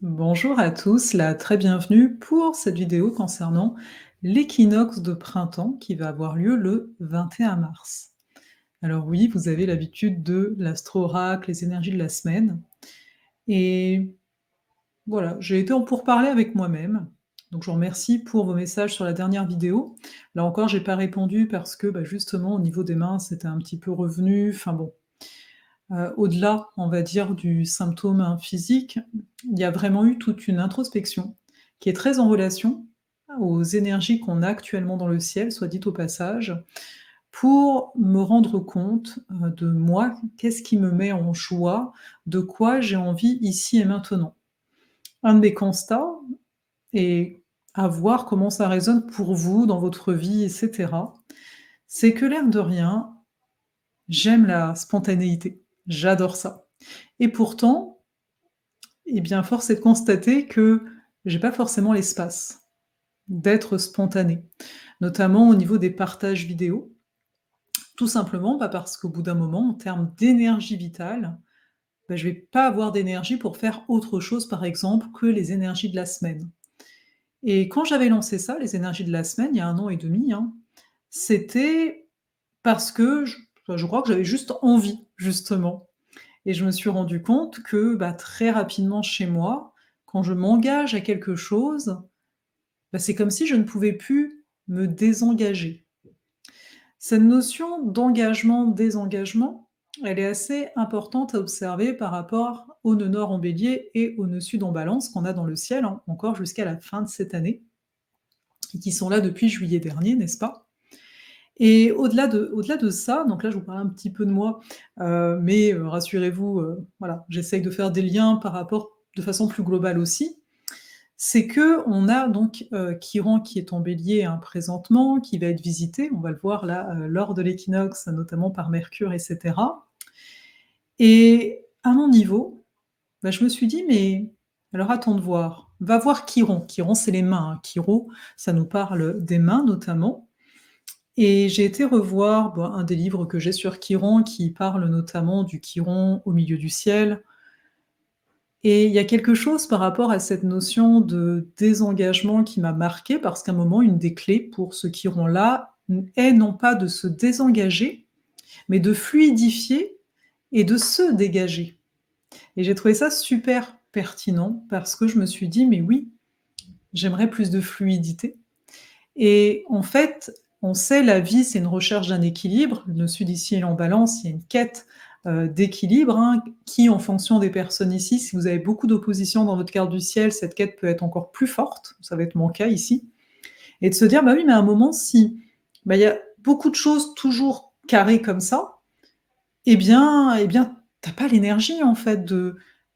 Bonjour à tous, la très bienvenue pour cette vidéo concernant l'équinoxe de printemps qui va avoir lieu le 21 mars. Alors oui, vous avez l'habitude de l'astro-oracle, les énergies de la semaine. Et voilà, j'ai été en pourparlers avec moi-même. Donc je vous remercie pour vos messages sur la dernière vidéo. Là encore, j'ai pas répondu parce que justement au niveau des mains, c'était un petit peu revenu. Enfin bon, au-delà, on va dire, du symptôme, physique, il y a vraiment eu toute une introspection qui est très en relation aux énergies qu'on a actuellement dans le ciel, soit dit au passage, pour me rendre compte, de moi, qu'est-ce qui me met en joie, de quoi j'ai envie ici et maintenant. Un de mes constats et à voir comment ça résonne pour vous dans votre vie et cetera, c'est que l'air de rien, j'aime la spontanéité. J'adore ça. Et pourtant, eh bien, force est de constater que j'ai pas forcément l'espace d'être spontanée, notamment au niveau des partages vidéo. Tout simplement, parce qu'au bout d'un moment, en termes d'énergie vitale, je vais pas avoir d'énergie pour faire autre chose, par exemple, que les énergies de la semaine. Et quand j'avais lancé ça, les énergies de la semaine, il y a 1 an et demi, c'était parce que je crois que j'avais juste envie, justement. Et je me suis rendu compte que, très rapidement chez moi, quand je m'engage à quelque chose, c'est comme si je ne pouvais plus me désengager. Cette notion d'engagement-désengagement, elle est assez importante à observer par rapport au nœud nord en bélier et au nœud sud en balance qu'on a dans le ciel, encore jusqu'à la fin de cette année, et qui sont là depuis juillet dernier, n'est-ce pas? Et au-delà de ça, donc là, je vous parle un petit peu de moi, mais rassurez-vous, voilà, j'essaye de faire des liens par rapport de façon plus globale aussi. C'est qu'on a donc, Chiron qui est en Bélier, présentement, qui va être visité, on va le voir là, lors de l'équinoxe, notamment par Mercure et cetera. Et à mon niveau, je me suis dit: «Mais alors attends de voir, va voir Chiron». Chiron, c'est les mains, Chiro, ça nous parle des mains notamment. Et j'ai été revoir, un des livres que j'ai sur Chiron qui parle notamment du Chiron au milieu du ciel. Et il y a quelque chose par rapport à cette notion de désengagement qui m'a marquée parce qu'à un moment, une des clés pour ce Chiron-là est non pas de se désengager, mais de fluidifier et de se dégager. Et j'ai trouvé ça super pertinent parce que je me suis dit: «Mais oui, j'aimerais plus de fluidité». Et en fait, on sait, la vie, c'est une recherche d'un équilibre. Le sud ici, il est en balance, il y a une quête, d'équilibre, qui, en fonction des personnes ici, si vous avez beaucoup d'opposition dans votre carte du ciel, cette quête peut être encore plus forte. Ça va être mon cas ici. Et de se dire: «Bah oui, mais à un moment, si, il y a beaucoup de choses toujours carrées comme ça, eh bien, tu pas l'énergie, en fait, de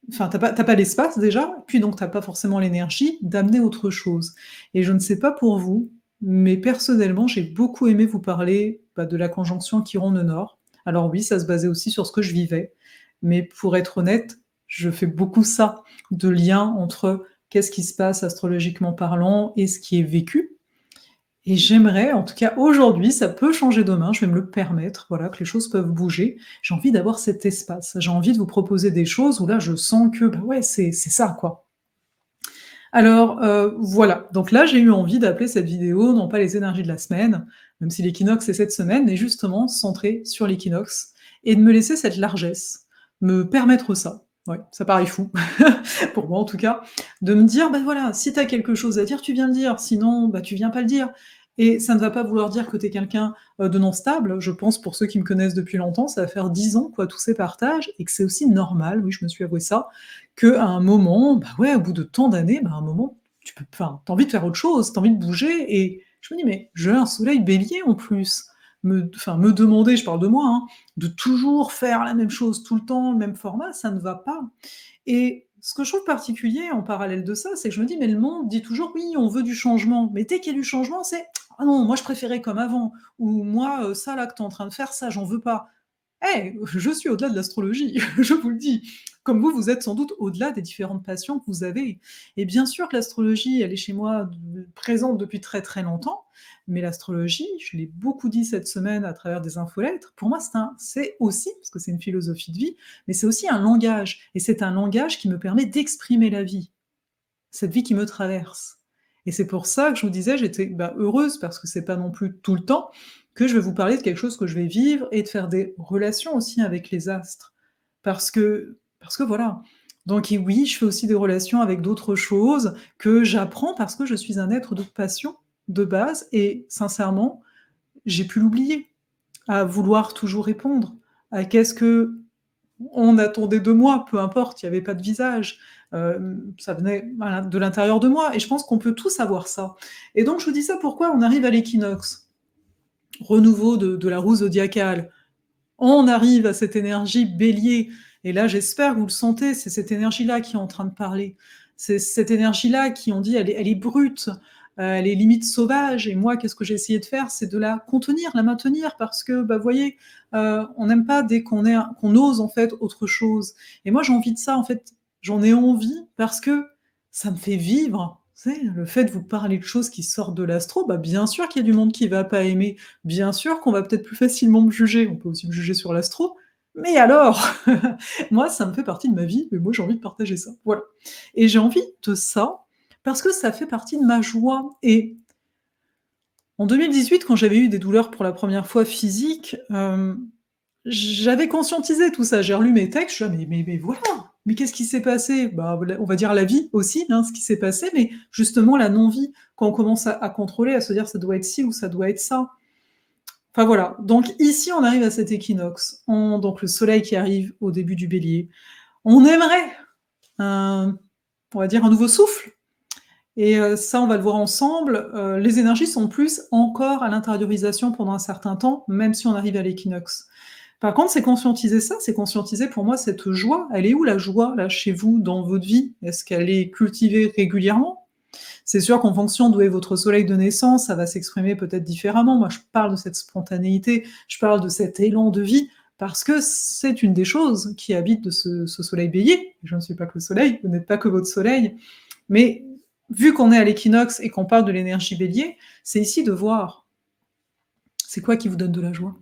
enfin, tu pas l'espace déjà, puis donc tu pas forcément l'énergie d'amener autre chose». Et je ne sais pas pour vous, mais personnellement, j'ai beaucoup aimé vous parler, de la conjonction Chiron-Nœud Nord. Alors oui, ça se basait aussi sur ce que je vivais, mais pour être honnête, je fais beaucoup ça, de lien entre qu'est-ce qui se passe astrologiquement parlant et ce qui est vécu. Et j'aimerais, en tout cas aujourd'hui, ça peut changer demain, je vais me le permettre, voilà, que les choses peuvent bouger. J'ai envie d'avoir cet espace. J'ai envie de vous proposer des choses où là, je sens que, ouais, c'est ça, quoi. Alors, voilà, donc là, j'ai eu envie d'appeler cette vidéo, non pas les énergies de la semaine, même si l'équinoxe c'est cette semaine, mais justement centrée sur l'équinoxe et de me laisser cette largesse, me permettre ça. Ouais, ça paraît fou, pour moi en tout cas, de me dire: voilà, si tu as quelque chose à dire, tu viens le dire, sinon, tu viens pas le dire». Et ça ne va pas vouloir dire que tu es quelqu'un, de non stable. Je pense, pour ceux qui me connaissent depuis longtemps, ça va faire 10 ans, quoi, tous ces partages, et que c'est aussi normal, oui, je me suis avoué ça, qu'à un moment, ouais, au bout de tant d'années, à un moment, tu peux enfin, tu envie de faire autre chose, tu as envie de bouger. Et je me dis: «Mais j'ai un soleil bélier en plus». Me demander, je parle de moi, de toujours faire la même chose tout le temps, le même format, ça ne va pas. Et ce que je trouve particulier en parallèle de ça, c'est que je me dis: «Mais le monde dit toujours: "Oui, on veut du changement"», mais dès qu'il y a du changement, c'est: «Ah non, moi je préférais comme avant» ou «Moi, ça là que tu es en train de faire, ça j'en veux pas». Je suis au-delà de l'astrologie, je vous le dis. Comme vous êtes sans doute au-delà des différentes passions que vous avez. Et bien sûr que l'astrologie, elle est chez moi présente depuis très très longtemps, mais l'astrologie, je l'ai beaucoup dit cette semaine à travers des infolettres, pour moi c'est aussi, parce que c'est une philosophie de vie, mais c'est aussi un langage. Et c'est un langage qui me permet d'exprimer la vie. cette vie qui me traverse. Et c'est pour ça que je vous disais, j'étais, bah, heureuse parce que c'est pas non plus tout le temps que je vais vous parler de quelque chose que je vais vivre et de faire des relations aussi avec les astres. Parce que voilà. Donc et oui, je fais aussi des relations avec d'autres choses que j'apprends parce que je suis un être de passion de base et sincèrement, j'ai pu l'oublier, à vouloir toujours répondre, à qu'est-ce qu'on attendait de moi, peu importe, il y avait pas de visage, ça venait, voilà, de l'intérieur de moi et je pense qu'on peut tous avoir ça et donc je vous dis ça pourquoi on arrive à l'équinoxe, renouveau de la roue zodiacale. On arrive à cette énergie bélier et là j'espère que vous le sentez, c'est cette énergie-là qui est en train de parler. C'est cette énergie-là qui on dit elle est brute, elle est limite sauvage et moi qu'est-ce que j'ai essayé de faire? C'est de la contenir, la maintenir parce que, bah, vous voyez, on n'aime pas dès qu'on ose en fait autre chose et moi j'ai envie de ça en fait, j'en ai envie parce que ça me fait vivre. Vous savez, le fait de vous parler de choses qui sortent de l'astro, bah, bien sûr qu'il y a du monde qui va pas aimer, bien sûr qu'on va peut-être plus facilement me juger, on peut aussi me juger sur l'astro, mais alors! Moi, ça me fait partie de ma vie, mais moi j'ai envie de partager ça, voilà. Et j'ai envie de ça, parce que ça fait partie de ma joie et en 2018, quand j'avais eu des douleurs pour la première fois physiques, j'avais conscientisé tout ça. J'ai relu mes textes, je suis là: «Mais voilà! Mais qu'est-ce qui s'est passé?» Bah, voilà, on va dire la vie aussi, hein, ce qui s'est passé, mais justement la non-vie, quand on commence à contrôler, à se dire: «Ça doit être ci ou ça doit être ça». Enfin voilà, donc ici on arrive à cet équinoxe, donc le soleil qui arrive au début du bélier. On aimerait un on va dire un nouveau souffle et ça on va le voir ensemble, les énergies sont plus encore à l'intériorisation pendant un certain temps, même si on arrive à l'équinoxe. Par contre, c'est conscientiser ça, c'est conscientiser pour moi cette joie. Elle est où la joie là chez vous, dans votre vie? Est-ce qu'elle est cultivée régulièrement? C'est sûr qu'en fonction d'où est votre soleil de naissance, ça va s'exprimer peut-être différemment. Moi, je parle de cette spontanéité, je parle de cet élan de vie, parce que c'est une des choses qui habite de ce soleil bélier. Je ne suis pas que le soleil, vous n'êtes pas que votre soleil, mais vu qu'on est à l'équinoxe et qu'on parle de l'énergie bélier, c'est ici de voir, c'est quoi qui vous donne de la joie?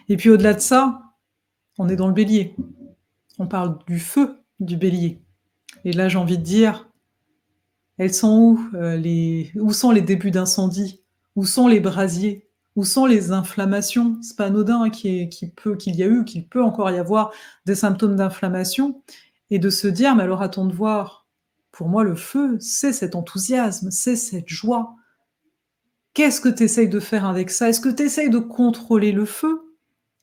Et puis au-delà de ça, on est dans le bélier, on parle du feu du bélier. Et là, j'ai envie de dire, elles sont où sont les débuts d'incendie? Où sont les brasiers? Où sont les inflammations? C'est pas anodin, hein, qu'il y a eu, qu'il peut encore y avoir des symptômes d'inflammation et de se dire: «Mais alors attends de voir». Pour moi, le feu, c'est cet enthousiasme, c'est cette joie. Qu'est-ce que tu essayes de faire avec ça? Est-ce que tu essayes de contrôler le feu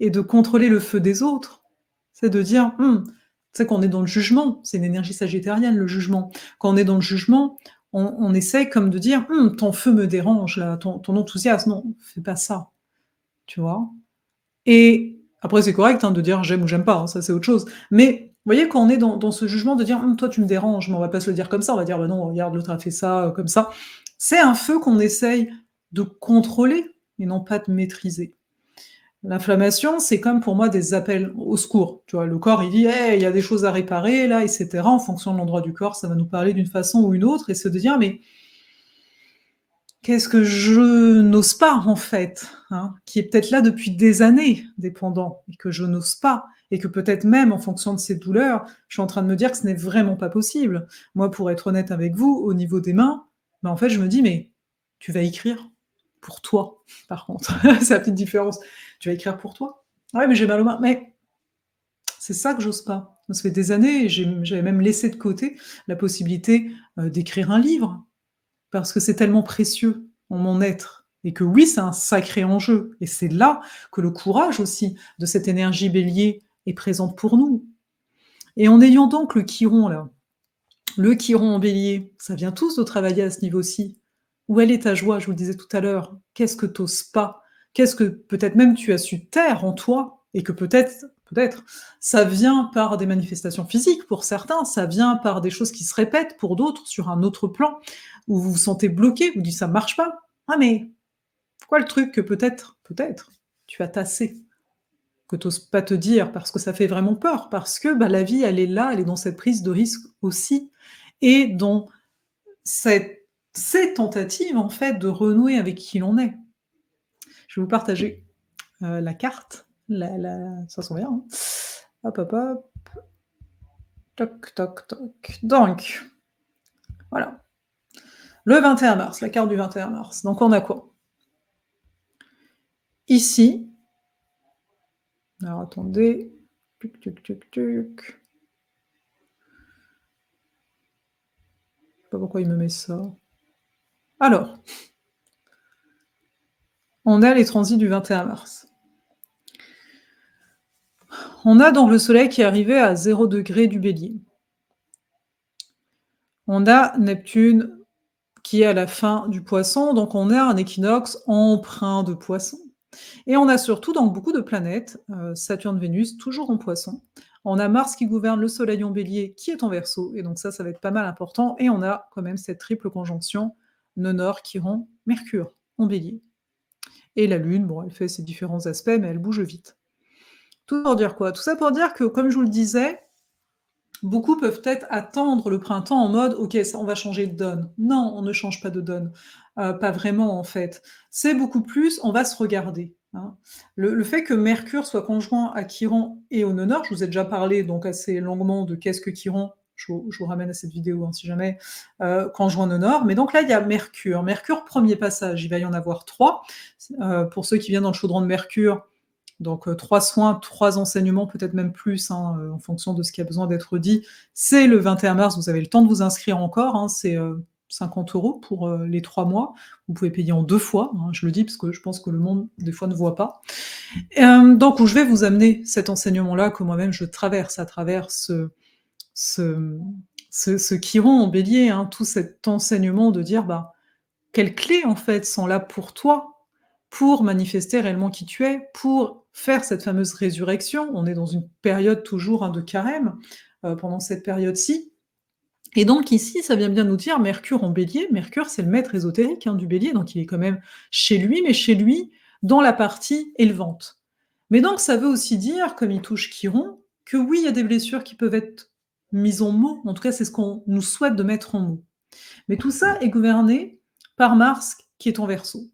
et de contrôler le feu des autres? C'est de dire: «Mmh», tu sais, quand on est dans le jugement, c'est une énergie sagittarienne, le jugement. Quand on est dans le jugement, on essaie comme de dire: «Mmh, ton feu me dérange là, ton enthousiasme, non, fais pas ça», tu vois? Et après c'est correct, hein, de dire: «J'aime» ou «J'aime pas», hein, ça c'est autre chose. Mais vous voyez, quand on est dans ce jugement de dire: «Mmh, toi tu me déranges», mais on va pas se le dire comme ça, on va dire: «Bah non, regarde l'autre a fait ça, comme ça». C'est un feu qu'on essaye de contrôler et non pas de maîtriser. L'inflammation, c'est comme pour moi des appels au secours. Tu vois, le corps, il dit: «Hey, il y a des choses à réparer là» et cetera. En fonction de l'endroit du corps, ça va nous parler d'une façon ou une autre et se dire: «Mais qu'est-ce que je n'ose pas en fait?» hein, qui est peut-être là depuis des années, dépendant et que je n'ose pas et que peut-être même en fonction de ces douleurs, je suis en train de me dire que ce n'est vraiment pas possible. Moi, pour être honnête avec vous, au niveau des mains, bah, en fait, je me dis: «Mais tu vas écrire pour toi, par contre». C'est la petite différence. Tu vas écrire pour toi? «Ouais, mais j'ai mal aux mains». Mais c'est ça que j'ose pas. Ça fait des années et j'avais même laissé de côté la possibilité, d'écrire un livre. Parce que c'est tellement précieux en mon être et que oui, c'est un sacré enjeu et c'est là que le courage aussi de cette énergie bélier est présente pour nous et en ayant donc le chiron là, le chiron en bélier, ça vient tous de travailler à ce niveau-ci. Où elle est ta joie? Je vous le disais tout à l'heure. Qu'est-ce que tu oses pas? Qu'est-ce que peut-être même tu as su taire en toi et que peut-être, ça vient par des manifestations physiques pour certains, ça vient par des choses qui se répètent pour d'autres sur un autre plan, où vous vous sentez bloqué, vous dites: «Ça marche pas». Ah mais quoi le truc que peut-être, tu as tassé, que tu oses pas te dire parce que ça fait vraiment peur, parce que, bah, la vie elle est là, elle est dans cette prise de risque aussi et dans cette ces tentatives, en fait, de renouer avec qui l'on est. Je vais vous partager, la carte, ça sent bien, hein. Hop, hop, hop, toc, toc, toc. Donc, Voilà. Le 21 mars, la carte du 21 mars. Donc on a quoi? Ici, alors attendez, tuc, tuc, tuc, tuc. Je sais pas pourquoi il me met ça. Alors, on a les transits du 21 mars. On a donc le soleil qui est arrivé à 0° du Bélier. On a Neptune qui est à la fin du Poisson, donc on a un équinoxe empreint de Poisson. Et on a surtout donc beaucoup de planètes, Saturne, Vénus, toujours en Poisson. On a Mars qui gouverne le Soleil en Bélier, qui est en Verseau, et donc ça va être pas mal important. Et on a quand même cette triple conjonction nœud-nord qui rend Mercure en Bélier. Et la Lune, bon, elle fait ses différents aspects, mais elle bouge vite. Tout pour dire quoi? Tout ça pour dire que, comme je vous le disais, beaucoup peuvent peut-être attendre le printemps en mode: «OK, ça on va changer de donne». Non, on ne change pas de donne, pas vraiment en fait. C'est beaucoup plus, on va se regarder, hein. Le fait que Mercure soit conjoint à Chiron et au nœud nord, je vous ai déjà parlé donc assez longuement de qu'est-ce que Chiron, je vous ramène à cette vidéo, hein, si jamais, conjoint nœud nord, mais donc là, il y a Mercure. Mercure, 1er passage, il va y en avoir 3. Pour ceux qui viennent dans le chaudron de Mercure, donc 3 soins, 3 enseignements, peut-être même plus, hein, en fonction de ce qui a besoin d'être dit. C'est le 21 mars, vous avez le temps de vous inscrire encore, hein, c'est 50 € pour les 3 mois. Vous pouvez payer en 2 fois, hein, je le dis parce que je pense que le monde, des fois, ne voit pas. Donc où je vais vous amener cet enseignement-là que moi-même je traverse à travers ce, ce Chiron en bélier, hein, tout cet enseignement de dire bah, quelles clés en fait sont là pour toi pour manifester réellement qui tu es, pour faire cette fameuse résurrection. On est dans une période toujours, hein, de carême, pendant cette période-ci. Et donc ici, ça vient bien nous dire Mercure en Bélier. Mercure, c'est le maître ésotérique, hein, du Bélier, donc il est quand même chez lui, mais chez lui dans la partie élevante. Mais donc ça veut aussi dire, comme il touche Chiron, que oui, il y a des blessures qui peuvent être mises en mots. En tout cas, c'est ce qu'on nous souhaite de mettre en mots. Mais tout ça est gouverné par Mars qui est en Verseau,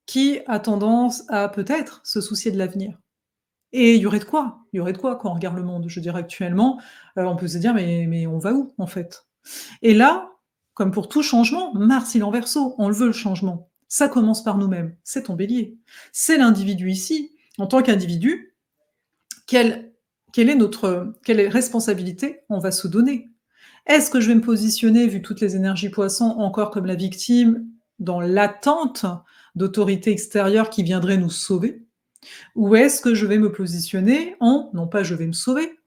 qui a tendance à peut-être se soucier de l'avenir. Et il y aurait de quoi, il y aurait de quoi quand on regarde le monde. Je dirais actuellement, on peut se dire: «Mais on va où, en fait?» Et là, comme pour tout changement, Mars, il est en Verseau, on le veut le changement. Ça commence par nous-mêmes, c'est ton Bélier. C'est l'individu ici, en tant qu'individu, quelle quelle responsabilité on va se donner? Est-ce que je vais me positionner, vu toutes les énergies Poissons, encore comme la victime, dans l'attente d'autorités extérieures qui viendraient nous sauver? Ou est-ce que je vais me positionner en, non pas je vais me sauver,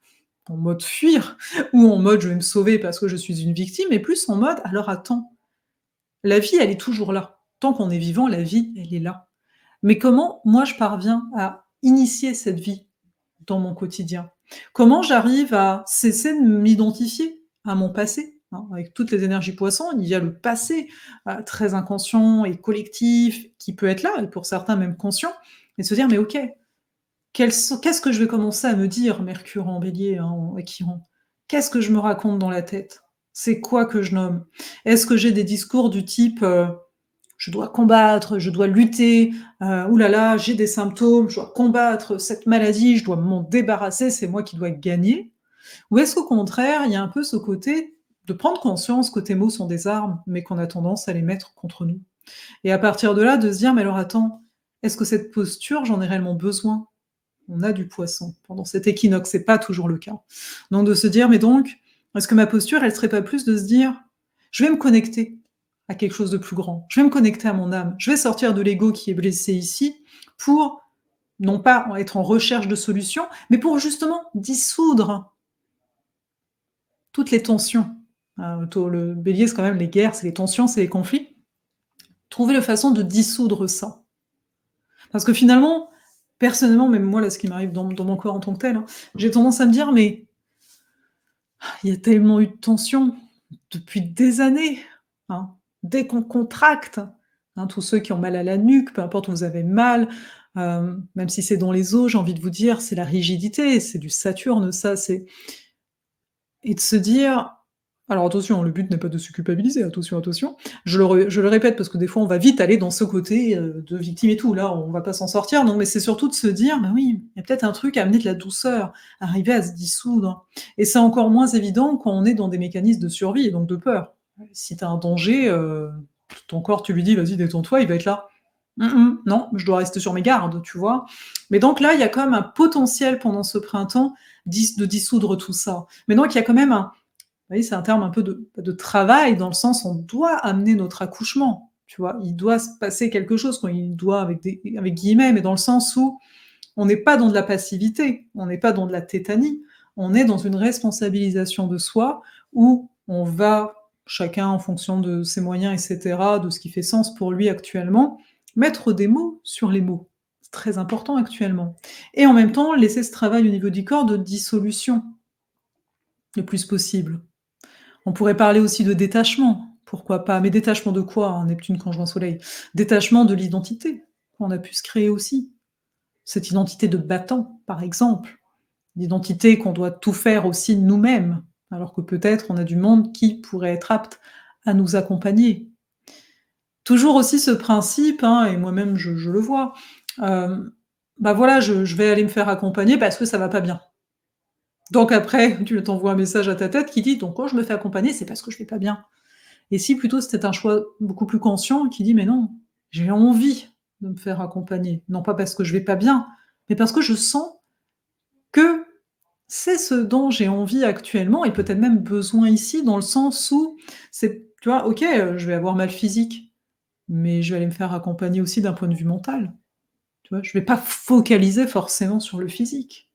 en mode fuir, ou en mode je vais me sauver parce que je suis une victime, mais plus en mode alors attends, la vie elle est toujours là. Tant qu'on est vivant, la vie elle est là. Mais comment moi je parviens à initier cette vie dans mon quotidien? Comment j'arrive à cesser de m'identifier à mon passé, hein? Avec toutes les énergies Poissons, il y a le passé, très inconscient et collectif qui peut être là et pour certains même conscient et se dire: «Mais OK, qu'est-ce que je vais commencer à me dire?» Mercure en Bélier, hein, en Chiron. Qu'est-ce que je me raconte dans la tête? C'est quoi que je nomme? Est-ce que j'ai des discours du type, «Je dois combattre, je dois lutter, ouh là là, j'ai des symptômes, je dois combattre cette maladie, je dois m'en débarrasser, c'est moi qui dois gagner»? Ou est-ce qu'au contraire, il y a un peu ce côté de prendre conscience que tes mots sont des armes, mais qu'on a tendance à les mettre contre nous? Et à partir de là, de se dire: «Mais alors attends, est-ce que cette posture, j'en ai réellement besoin?» On a du Poisson pendant cet équinoxe, c'est pas toujours le cas. Donc de se dire: «Mais donc, est-ce que ma posture, elle serait pas plus de se dire: "Je vais me connecter à quelque chose de plus grand, je vais me connecter à mon âme, je vais sortir de l'ego qui est blessé ici pour, non pas être en recherche de solutions, mais pour justement dissoudre toutes les tensions». Autour le Bélier, c'est quand même les guerres, c'est les tensions, c'est les conflits. Trouver la façon de dissoudre ça. Parce que finalement, personnellement, même moi, là, ce qui m'arrive dans mon corps en tant que tel, hein, j'ai tendance à me dire: «Mais il y a tellement eu de tensions depuis des années, hein. Dès qu'on contracte, hein, tous ceux qui ont mal à la nuque, peu importe où vous avez mal, même si c'est dans les os, j'ai envie de vous dire, c'est la rigidité, c'est du Saturne ça, c'est et de se dire alors attention, le but n'est pas de se culpabiliser, attention, attention. Je le répète parce que des fois on va vite aller dans ce côté, de victime et tout, là on va pas s'en sortir, non mais c'est surtout de se dire: «Bah oui, il y a peut-être un truc à amener de la douceur, arriver à se dissoudre» et c'est encore moins évident quand on est dans des mécanismes de survie et donc de peur. Si tu as un danger, ton corps, tu lui dis: «Vas-y, détends-toi», il va être là: non, je dois rester sur mes gardes», tu vois? Mais donc là, il y a quand même un potentiel pendant ce printemps de dissoudre tout ça. Mais donc il y a quand même un vous voyez, c'est un terme un peu de travail dans le sens, on doit amener notre accouchement, tu vois? Il doit se passer quelque chose, quand il doit avec guillemets, mais dans le sens où on n'est pas dans de la passivité, on n'est pas dans de la tétanie, on est dans une responsabilisation de soi où on va, chacun en fonction de ses moyens et cetera, de ce qui fait sens pour lui actuellement, mettre des mots sur les mots. C'est très important actuellement et en même temps, laisser ce travail au niveau du corps de dissolution, le plus possible. On pourrait parler aussi de détachement, pourquoi pas? Mais détachement de quoi, hein, Neptune conjoint Soleil? Détachement de l'identité qu'on a pu se créer aussi. Cette identité de battant, par exemple. L'identité qu'on doit tout faire aussi nous-mêmes, alors que peut-être on a du monde qui pourrait être apte à nous accompagner. Toujours aussi ce principe, hein, et moi-même je le vois, bah voilà, je vais aller me faire accompagner parce que ça va pas bien. Donc après, tu t'envoies un message à ta tête qui dit: «Donc quand je me fais accompagner, c'est parce que je vais pas bien». Et si plutôt c'était un choix beaucoup plus conscient qui dit: «Mais non, j'ai envie de me faire accompagner, non pas parce que je vais pas bien, mais parce que je sens que c'est ce dont j'ai envie actuellement et peut-être même besoin ici», dans le sens où c'est tu vois? OK, je vais avoir mal physique, mais je vais aller me faire accompagner aussi d'un point de vue mental, tu vois? Je vais pas focaliser forcément sur le physique,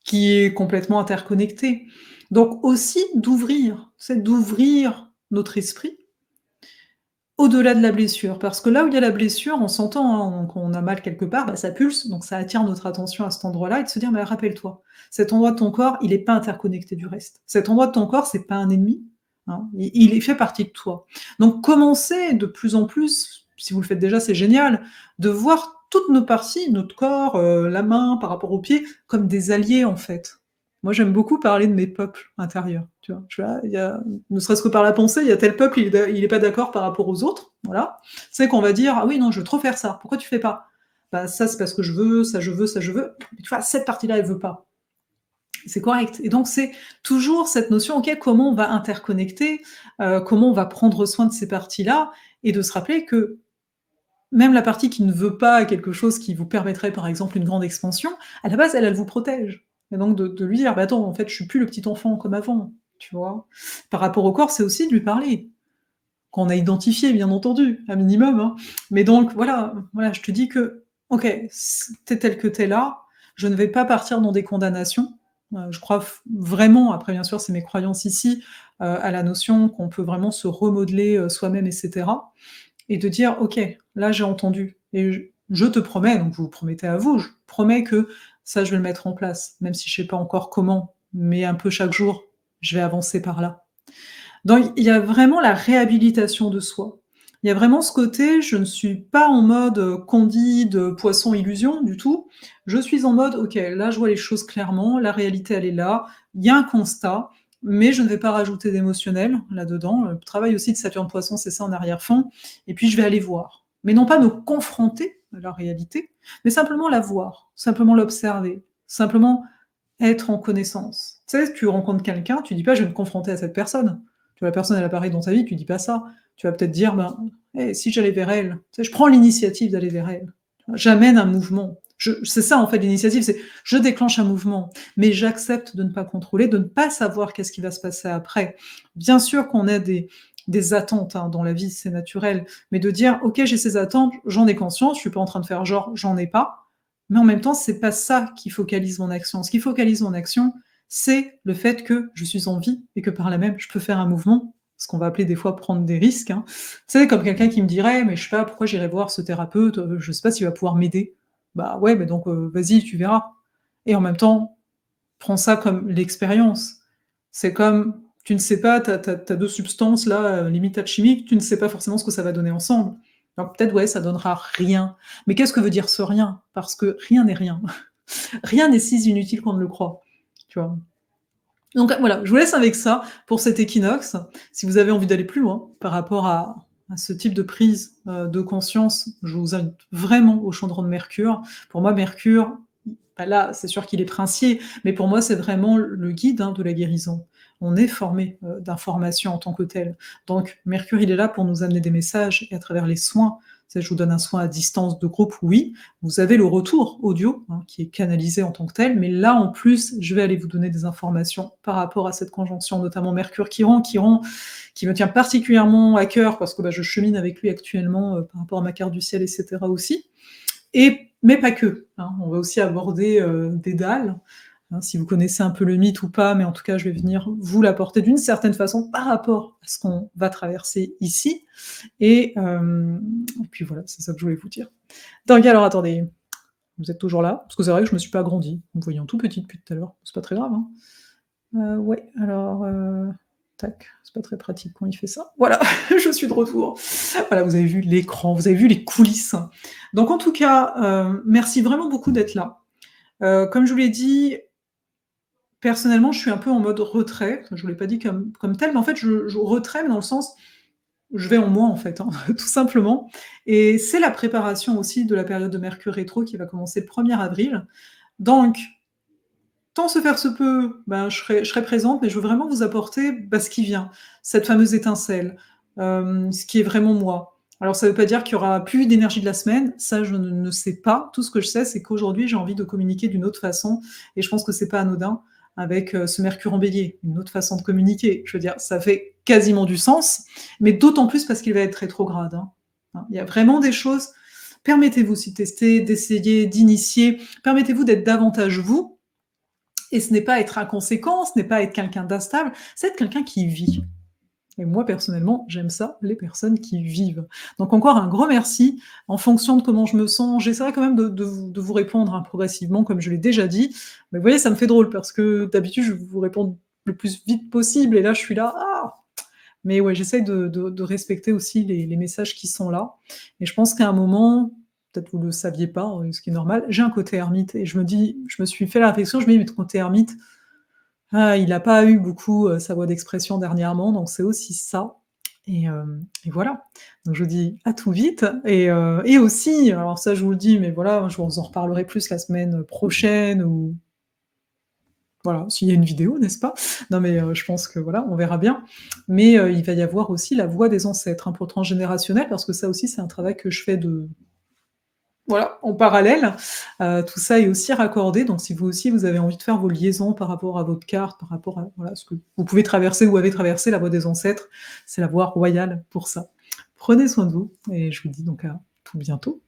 qui est complètement interconnecté. Donc aussi d'ouvrir, c'est d'ouvrir notre esprit au-delà de la blessure, parce que là où il y a la blessure, on s'entend, hein, quand on a mal quelque part, bah, ça pulse, donc ça attire notre attention à cet endroit-là et de se dire: «Mais rappelle-toi, cet endroit de ton corps, il est pas interconnecté du reste. Cet endroit de ton corps, c'est pas un ennemi, hein, il fait partie de toi». Donc commencez de plus en plus, si vous le faites déjà, c'est génial, de voir toutes nos parties, notre corps, la main par rapport aux pieds, comme des alliés, en fait. Moi, j'aime beaucoup parler de mes peuples intérieurs, tu vois? Tu vois? Il y a ne serait-ce que par la pensée, il y a tel peuple, il est pas d'accord par rapport aux autres, voilà. C'est qu'on va dire: «Ah oui, non, je veux trop faire ça, pourquoi tu fais pas?» «Bah, ça, c'est parce que je veux, ça je veux, ça je veux». Mais tu vois, cette partie-là, elle veut pas. C'est correct et donc c'est toujours cette notion, OK, comment on va interconnecter, comment on va prendre soin de ces parties-là et de se rappeler que même la partie qui ne veut pas quelque chose qui vous permettrait, par exemple, une grande expansion, à la base, elle vous protège et donc de lui dire: «Bah, attends, en fait, je suis plus le petit enfant comme avant», tu vois? Par rapport au corps, c'est aussi de lui parler, qu'on a identifié, bien entendu, un minimum, hein. Mais donc voilà, je te dis que: «OK, tu es tel que tu es là, je ne vais pas partir dans des condamnations». Je crois vraiment, après bien sûr, c'est mes croyances ici, à la notion qu'on peut vraiment se remodeler, soi-même et cetera. Et de dire: «OK, là j'ai entendu et je te promets», donc vous vous promettez à vous, «je promets que ça je vais le mettre en place, même si je sais pas encore comment, mais un peu chaque jour, je vais avancer par là». Donc il y a vraiment la réhabilitation de soi. Il y a vraiment ce côté, je ne suis pas en mode, Candide, poisson illusion du tout. Je suis en mode: «OK, là je vois les choses clairement, la réalité elle est là, il y a un constat, mais je ne vais pas rajouter d'émotionnel là-dedans». Le travail aussi de Saturne Poisson, c'est ça en arrière-fond et puis je vais aller voir. Mais non pas me confronter à la réalité, mais simplement la voir, simplement l'observer, simplement être en connaissance. Tu sais, tu rencontres quelqu'un, tu dis pas: «Je vais me confronter à cette personne». Tu vois, la personne, elle apparaît dans ta vie, tu dis pas ça. Tu vas peut-être dire: «Ben, si j'allais vers elle?» Tu sais, je prends l'initiative d'aller vers elle. J'amène un mouvement. C'est ça, en fait, l'initiative, c'est je déclenche un mouvement, mais j'accepte de ne pas contrôler, de ne pas savoir qu'est-ce qui va se passer après. Bien sûr qu'on a des attentes, hein, dans la vie, c'est naturel, mais de dire: «OK, j'ai ces attentes, j'en ai conscience, je suis pas en train de faire genre j'en ai pas», mais en même temps, c'est pas ça qui focalise mon action. Ce qui focalise mon action, c'est le fait que je suis en vie et que par là même, je peux faire un mouvement, ce qu'on va appeler des fois prendre des risques, hein. Tu sais, comme quelqu'un qui me dirait: «Mais je sais pas, pourquoi j'irais voir ce thérapeute, je sais pas s'il va pouvoir m'aider». Bah ouais, mais donc vas-y, tu verras et en même temps, prends ça comme l'expérience. C'est comme, tu ne sais pas, tu as 2 substances là, limite alchimiques, tu ne sais pas forcément ce que ça va donner ensemble. Donc peut-être, ouais, ça donnera rien. Mais qu'est-ce que veut dire ce rien? Parce que rien n'est rien. Rien n'est si inutile qu'on ne le croit, tu vois? Donc voilà, je vous laisse avec ça pour cet équinoxe. Si vous avez envie d'aller plus loin par rapport à ce type de prise, de conscience, je vous invite vraiment au chaudron de Mercure. Pour moi, Mercure, bah là, c'est sûr qu'il est princier, mais pour moi, c'est vraiment le guide, hein, de la guérison. on est formé, d'informations en tant que tel. Donc Mercure, il est là pour nous amener des messages et à travers les soins, tu sais, je vous donne un soin à distance de groupe, oui, vous avez le retour audio, hein, qui est canalisé en tant que tel, mais là, en plus, je vais aller vous donner des informations par rapport à cette conjonction, notamment Mercure-Chiron, qui me tient particulièrement à cœur parce que, bah, je chemine avec lui actuellement, par rapport à ma carte du ciel et cetera aussi. Mais pas que, hein. On va aussi aborder, Dédale, hein, si vous connaissez un peu le mythe ou pas, mais en tout cas, je vais venir vous l'apporter d'une certaine façon par rapport à ce qu'on va traverser ici et puis voilà, c'est ça que je voulais vous dire. Donc alors attendez, vous êtes toujours là? Parce que c'est vrai que je me suis pas agrandie. Vous me voyez en tout petit depuis tout à l'heure, c'est pas très grave, hein. Ouais, alors, tac, c'est pas très pratique quand il fait ça. Voilà, je suis de retour. Voilà, vous avez vu l'écran, vous avez vu les coulisses. Donc en tout cas, merci vraiment beaucoup d'être là. Comme je vous l'ai dit, personnellement, je suis un peu en mode retrait. Enfin, je vous l'ai pas dit comme tel, mais en fait, je retrait, mais dans le sens, je vais en moi, en fait, hein, tout simplement et c'est la préparation aussi de la période de Mercure rétro qui va commencer le 1er avril. Donc tant se faire se peut, ben, je serai présente, mais je veux vraiment vous apporter, bah, ce qui vient, cette fameuse étincelle, ce qui est vraiment moi. Alors ça ne veut pas dire qu'il y aura plus d'énergie de la semaine, ça je ne sais pas. Tout ce que je sais, c'est qu'aujourd'hui, j'ai envie de communiquer d'une autre façon et je pense que c'est pas anodin avec, ce Mercure en Bélier, une autre façon de communiquer. Je veux dire, ça fait quasiment du sens, mais d'autant plus parce qu'il va être rétrograde, hein. Il y a vraiment des choses permettez-vous, si tester, d'essayer, d'initier, permettez-vous d'être davantage vous, et ce n'est pas être inconséquent, ce n'est pas être quelqu'un d'instable, c'est être quelqu'un qui vit. Et moi, personnellement, j'aime ça, les personnes qui vivent. Donc encore un gros merci. En fonction de comment je me sens, j'essaierai quand même de vous répondre, hein, progressivement, comme je l'ai déjà dit. Mais vous voyez, ça me fait drôle parce que d'habitude, je vous réponds le plus vite possible et là, je suis là: «Ah!» Mais ouais, j'essaye de respecter aussi les messages qui sont là et je pense qu'à un moment, peut-être vous le saviez pas, ce qui est normal, j'ai un côté ermite et je me suis fait la réflexion, je me dis: «Mais ton côté ermite, ah, il a pas eu beaucoup, sa voie d'expression dernièrement, donc c'est aussi ça» et voilà. Donc je vous dis à tout vite et aussi, alors ça je vous le dis, mais voilà, je vous en reparlerai plus la semaine prochaine ou voilà, s'il y a une vidéo, n'est-ce pas? Non, mais je pense que voilà, on verra bien. Mais il va y avoir aussi la voix des ancêtres, hein, pour le transgénérationnel, parce que ça aussi, c'est un travail que je fais de voilà, en parallèle. Tout ça est aussi raccordé, donc si vous aussi, vous avez envie de faire vos liaisons par rapport à votre carte, par rapport à voilà, ce que vous pouvez traverser ou avez traversé, la voie des ancêtres, c'est la voie royale pour ça. Prenez soin de vous et je vous dis donc à tout bientôt.